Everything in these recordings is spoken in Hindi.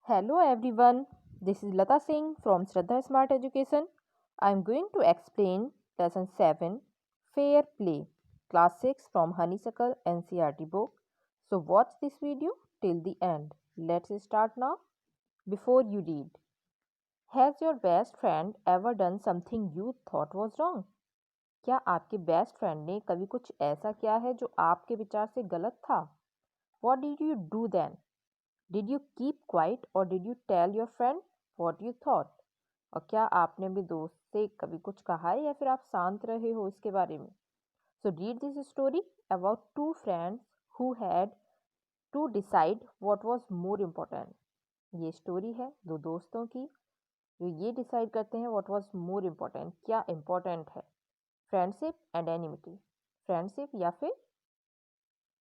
Hello everyone, this is Lata Singh from Shraddha Smart Education. I am going to explain Lesson 7 Fair Play, Class 6 from Honeysuckle NCERT book. So watch this video till the end. Let's start now. Before you read, has your best friend ever done something you thought was wrong? क्या आपके बेस्ट फ्रेंड ने कभी कुछ ऐसा किया है जो आपके विचार से गलत था? What did you do then? Did you keep quiet or did you tell your friend what you thought? और क्या आपने अपने दोस्त से कभी कुछ कहा है या फिर आप शांत रहे हो इसके बारे में? So read this story about two friends who had to decide what was more important. ये स्टोरी है दो दोस्तों की जो ये डिसाइड करते हैं what was more important, क्या important है, फ्रेंडशिप एंड एनिमिटी, फ्रेंडशिप या फिर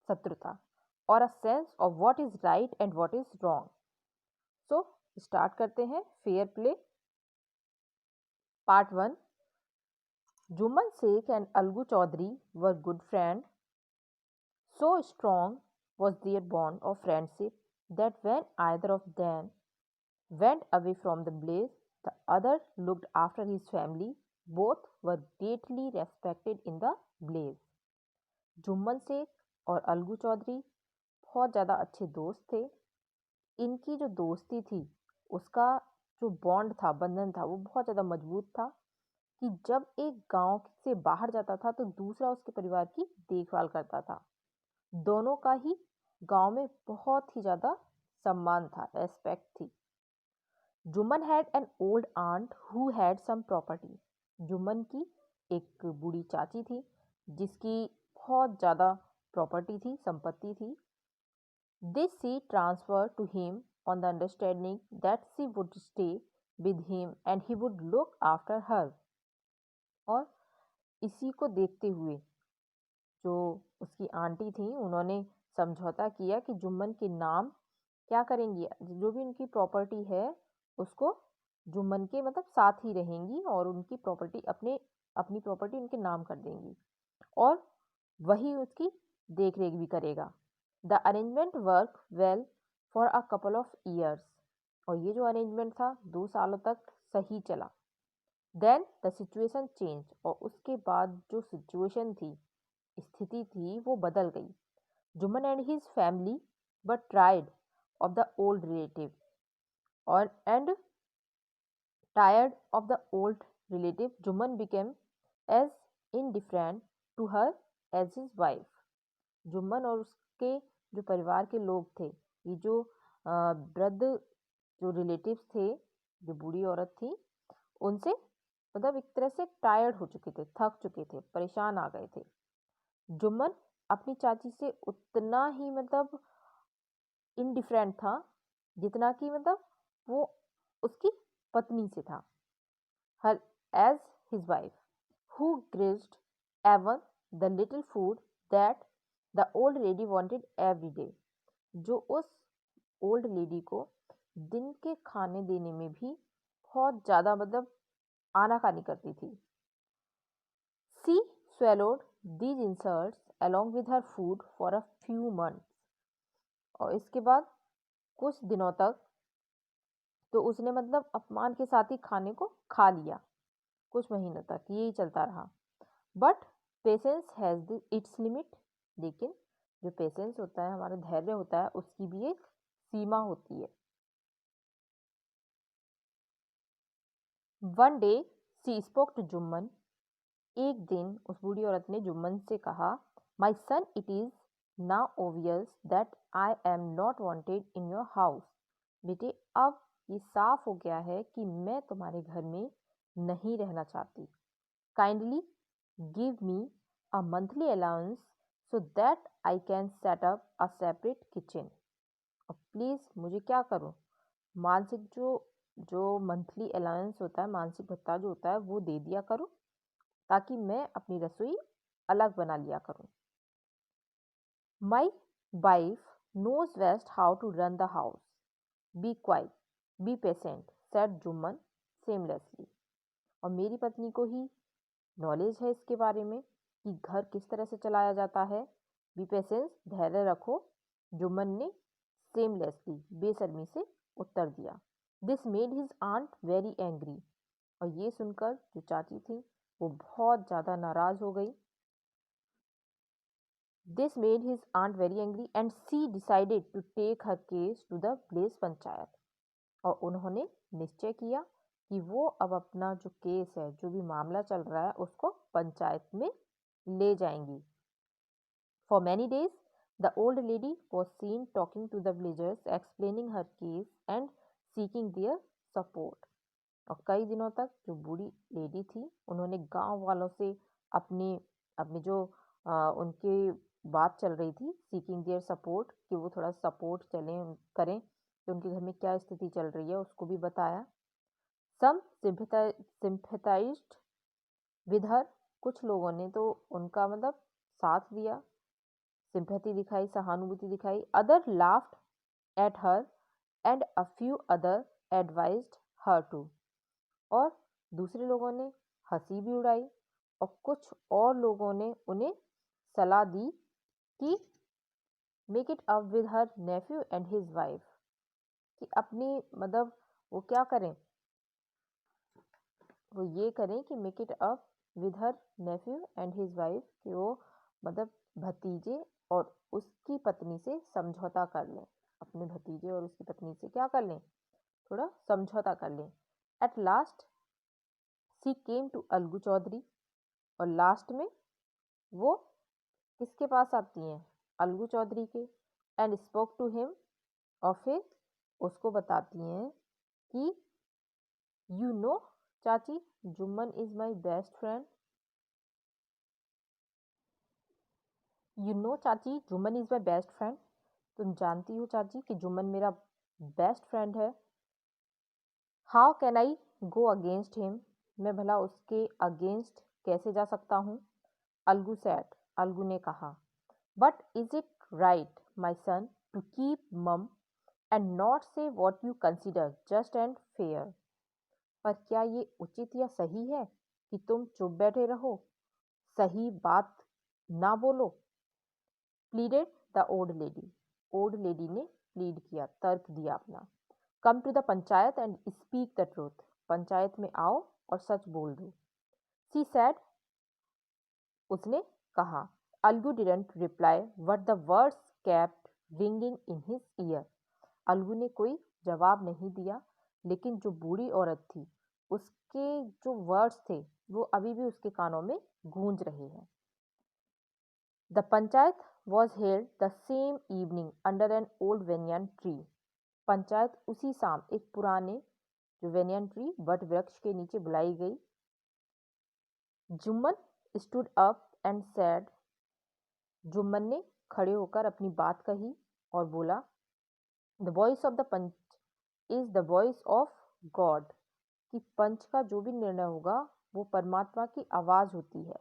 शत्रुता, और a sense of what is right and what is wrong. So start करते हैं. Fair play part 1. Jumman Shaikh and Algu Chaudhary were good friend. So strong was their bond of friendship that when either of them went away from the blaze, the other looked after his family. Both were greatly respected in the blaze. Jumman Shaikh और अलगू चौधरी बहुत ज़्यादा अच्छे दोस्त थे. इनकी जो दोस्ती थी उसका जो बॉन्ड था, बंधन था, वो बहुत ज़्यादा मजबूत था कि जब एक गांव से बाहर जाता था तो दूसरा उसके परिवार की देखभाल करता था. दोनों का ही गांव में बहुत ही ज़्यादा सम्मान था, रेस्पेक्ट थी. Jumman had an old aunt who had sum property. Jumman की एक बूढ़ी चाची थी जिसकी बहुत ज़्यादा प्रॉपर्टी थी, संपत्ति थी. This she transferred to him on the understanding that she would stay with him and he would look after her. और इसी को देखते हुए जो उसकी आंटी थी उन्होंने समझौता किया कि जुम्मन के नाम क्या करेंगी, जो भी उनकी प्रॉपर्टी है उसको जुम्मन के मतलब साथ ही रहेंगी और उनकी प्रॉपर्टी अपनी प्रॉपर्टी उनके नाम कर देंगी और वही उसकी देख रेख भी करेगा. The arrangement work well for a couple of years. और ये जो अरेंजमेंट था 2 सालों तक सही चला. Then the situation change. और उसके बाद जो सिचुएशन थी, स्थिति थी, वो बदल गई. Jumman and his family but tried of the old relative और and tired of the old relative. Jumman became as indifferent to her as his wife. Jumman और उसके जो परिवार के लोग थे, ये जो वृद्ध जो रिलेटिव्स थे, जो बूढ़ी औरत थी, उनसे मतलब एक तरह से टायर्ड हो चुके थे, थक चुके थे, परेशान आ गए थे. जुम्मन अपनी चाची से उतना ही मतलब इनडिफरेंट था जितना कि मतलब वो उसकी पत्नी से था. Her as his wife who grudged even the little food that the old lady wanted every day. जो उस ओल्ड लेडी को दिन के खाने देने में भी बहुत ज़्यादा मतलब आनाकानी करती थी. सी swallowed these insults along with her food for a few months. और इसके बाद कुछ दिनों तक तो उसने मतलब अपमान के साथ ही खाने को खा लिया. कुछ महीनों तक यही चलता रहा. But patience has its limit. लेकिन जो पेशेंस होता है, हमारा धैर्य होता है, उसकी भी एक सीमा होती है. One day she spoke to Jumman. एक दिन उस बूढ़ी औरत ने जुम्मन से कहा, my son, it is now obvious that I am not wanted in your house. बेटे, अब ये साफ हो गया है कि मैं तुम्हारे घर में नहीं रहना चाहती. Kindly give me a monthly allowance so that I can set up a separate kitchen. और प्लीज़ मुझे क्या करूँ, मानसिक जो जो मंथली अलाउंस होता है, मानसिक भत्ता जो होता है, वो दे दिया करो ताकि मैं अपनी रसोई अलग बना लिया करूं. My wife knows best how to run the house. Be quiet, be patient, said Jumman seamlessly. और मेरी पत्नी को ही नॉलेज है इसके बारे में कि घर किस तरह से चलाया जाता है. बी पेशेंस, धैर्य रखो, जुम्मन ने सेमलेसली बेशर्मी से उत्तर दिया। This made his aunt very angry. और ये सुनकर जो चाची थी वो बहुत ज़्यादा नाराज़ हो गई। This made his aunt very angry and she decided to take her case to the village panchayat. और उन्होंने निश्चय किया कि वो अब अपना जो केस है, जो भी मामला चल रहा है, उसको पंचायत में ले जाएंगी। For many days, the old lady was seen talking to the villagers, explaining her case and seeking their support. और कई दिनों तक जो बूढ़ी लेडी थी, उन्होंने गांव वालों से अपने अपने जो उनके बात चल रही थी, सीकिंग देयर सपोर्ट, कि वो थोड़ा सपोर्ट करें कि उनके घर में क्या स्थिति चल रही है, उसको भी बताया। सम सिंपैथाइज्ड विद हर, कुछ लोगों ने तो उनका मतलब साथ दिया, सिंपैथी दिखाई, सहानुभूति दिखाई। Other laughed at her and a few other advised her to. और दूसरे लोगों ने हंसी भी उड़ाई और कुछ और लोगों ने उन्हें सलाह दी कि make it up with her Neiphiu and his wife, कि अपनी मतलब वो क्या करें, वो ये करें कि make it up with her Neiphiu and his wife, कि वो मतलब भतीजे और उसकी पत्नी से समझौता कर लें, अपने भतीजे और उसकी पत्नी से क्या कर लें, थोड़ा समझौता कर लें। At last she came to Algu Chaudhary. और लास्ट में वो किसके पास आती हैं, अलगू चौधरी के। एंड स्पोक टू हिम, और फिर उसको बताती हैं कि यू नो चाची, Jumman is my best friend. You know चाची, Jumman is my best friend. तुम जानती हो चाची कि जुम्मन मेरा बेस्ट फ्रेंड है। How can I go against him, मैं भला उसके अगेंस्ट कैसे जा सकता हूँ। अलगू सैड, अलगू ने कहा। But is it right my son to keep mum and not say what you consider just and fair. पर क्या ये उचित या सही है कि तुम चुप बैठे रहो, सही बात ना बोलो। प्लीडेड द ओल्ड लेडी ने प्लीड किया, तर्क दिया अपना। Come to the panchayat and speak the truth, panchayat में आओ और सच बोल दो। सी सैड, उसने कहा। Algu didn't reply but the words kept ringing in his year. Algu ने कोई जवाब नहीं दिया, लेकिन जो बूढ़ी औरत थी उसके जो वर्ड्स थे वो अभी भी उसके कानों में गूंज रहे हैं। The panchayat was held the same evening under an old banyan tree. Panchayat उसी शाम एक पुराने जो वेनियन ट्री बट वृक्ष के नीचे बुलाई गई। Jumman stood up and said, Jumman ने खड़े होकर अपनी बात कही और बोला, the voice of the panch is the voice of God, कि पंच का जो भी निर्णय होगा वो परमात्मा की आवाज होती है।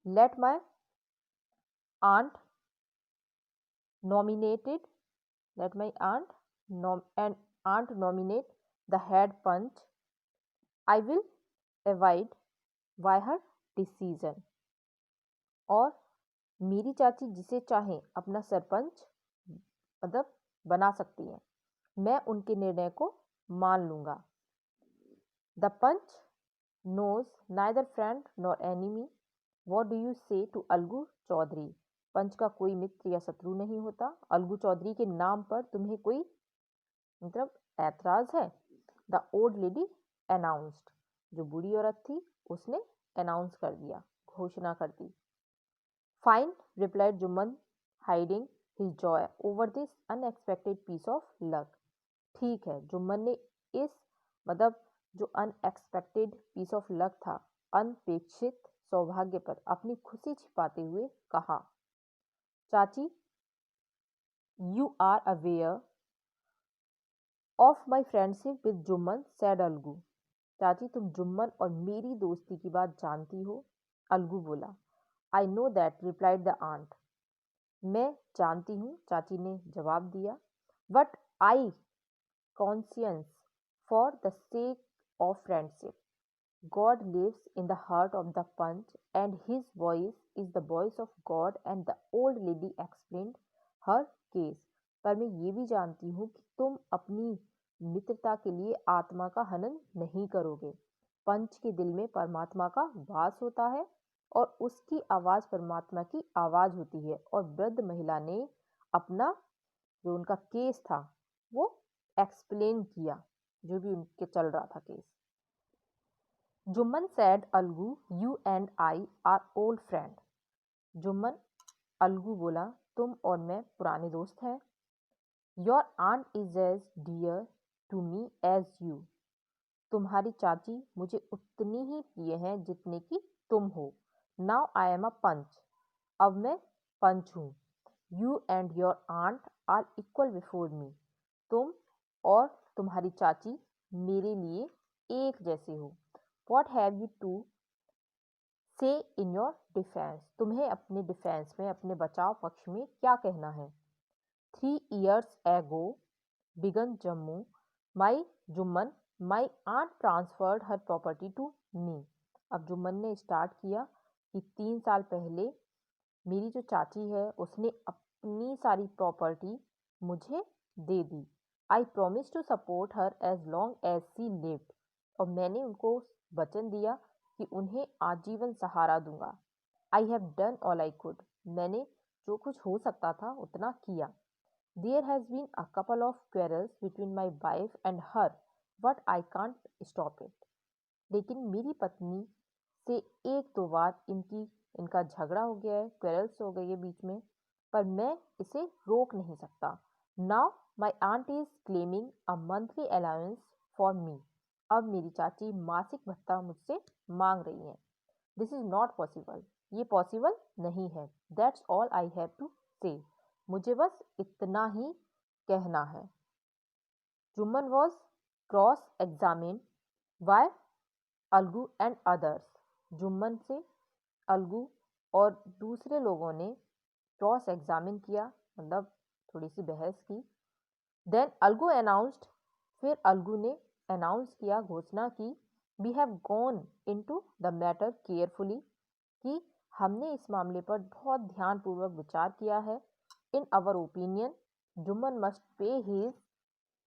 Let my aunt nominated let my aunt nominate the head panch, I will avoid by her decision. और मेरी चाची जिसे चाहे अपना सरपंच मतलब बना सकती हैं, मैं उनके निर्णय को मान लूंगा। The panch knows neither friend nor enemy. What do you say to Algu Chaudhary? पंच का कोई मित्र या शत्रु नहीं होता। अलगू चौधरी के नाम पर तुम्हें कोई मतलब ऐतराज है? द ओल्ड लेडी अनाउंस्ड, जो बूढ़ी औरत थी उसने अनाउंस कर दिया, घोषणा कर दी। Fine, replied Jumman, hiding his joy over this unexpected piece of luck. ठीक है, जुम्मन ने इस मतलब जो अनएक्सपेक्टेड पीस ऑफ लक था, अनपेक्षित सौभाग्य पर अपनी खुशी छिपाते हुए कहा। चाची, you are aware of my friendship with Jumman, said Algu. चाची, तुम जुम्मन और मेरी दोस्ती की बात जानती हो, अलगू बोला। I know that, replied the aunt. मैं जानती हूँ, चाची ने जवाब दिया। But I conscience for the sake of friendship. God lives in the heart of the punch and his voice is the voice of God, and the old lady explained her case. पर मैं ये भी जानती हूँ कि तुम अपनी मित्रता के लिए आत्मा का हनन नहीं करोगे। पंच के दिल में परमात्मा का वास होता है और उसकी आवाज परमात्मा की आवाज होती है। और वृद्ध महिला ने अपना जो उनका केस था वो एक्सप्लेन किया, जो भी उनके चल रहा था case. Jumman said, Algu, you and I are old friend. Jumman, Algu बोला, तुम और मैं पुराने दोस्त हैं। Your aunt is as dear to me as you. तुम्हारी चाची मुझे उतनी ही प्रिय हैं जितने की तुम हो। Now I am a पंच. अब मैं पंच हूँ। You and your aunt are equal before me. तुम और तुम्हारी चाची मेरे लिए एक जैसे हो। What have you to say in your defense? तुम्हें अपने डिफेंस में, अपने बचाव पक्ष में क्या कहना है? 3 years ago, began Jammu, my Jumman, my aunt transferred her property to me. अब जुम्मन ने स्टार्ट किया कि 3 साल पहले मेरी जो चाची है उसने अपनी सारी प्रॉपर्टी मुझे दे दी। I promise to support her as long as she lived. और मैंने उनको वचन दिया कि उन्हें आजीवन सहारा दूंगा। I have done all I could. मैंने जो कुछ हो सकता था उतना किया। There has been a couple of quarrels between my wife and her, but I can't stop it. लेकिन मेरी पत्नी से एक दो बार इनका झगड़ा हो गया है, क्वेरल्स हो गई है बीच में, पर मैं इसे रोक नहीं सकता। Now my aunt is claiming a monthly allowance for me. अब मेरी चाची मासिक भत्ता मुझसे मांग रही है। This is not possible. ये पॉसिबल नहीं है। That's all I have to say. मुझे बस इतना ही कहना है। Jumman was cross examine by Algu and others. Jumman से अलगू और दूसरे लोगों ने क्रॉस एग्जामिन किया, मतलब थोड़ी सी बहस की। देन अलगू अनाउंस्ड, फिर अलगू ने अनाउंस किया, घोषणा की, we have gone into the matter carefully, कि हमने इस मामले पर बहुत ध्यानपूर्वक विचार किया है। In our opinion Jumman must pay his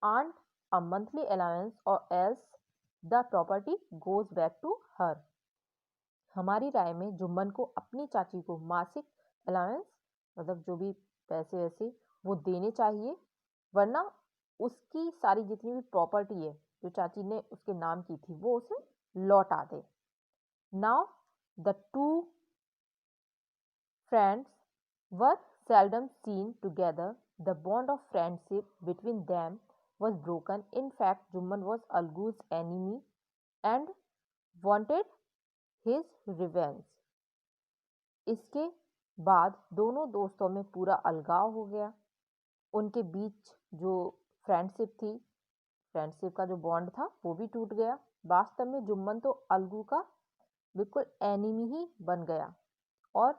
aunt a monthly allowance or else the property goes back to her. हमारी राय में जुम्मन को अपनी चाची को मासिक अलाउंस, मतलब जो भी पैसे वैसे वो देने चाहिए, वरना उसकी सारी जितनी भी प्रॉपर्टी है जो चाची ने उसके नाम की थी वो उसे लौटा दे। Now the two friends were seldom seen together. The bond of friendship between them was broken. In fact, Jumman was Algu's enemy and wanted his revenge. इसके बाद दोनों दोस्तों में पूरा अलगाव हो गया। उनके बीच जो फ्रेंडशिप थी, फ्रेंडशिप का जो बॉन्ड था वो भी टूट गया। वास्तव में जुम्मन तो अलगू का बिल्कुल एनिमी ही बन गया और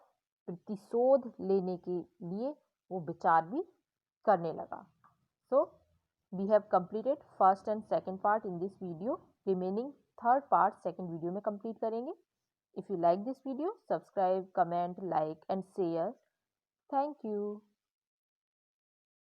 प्रतिशोध लेने के लिए वो विचार भी करने लगा। So we have completed first and second part in this video. Remaining third part second video में कंप्लीट करेंगे। If you like this video, subscribe, comment, like and share. Thank you.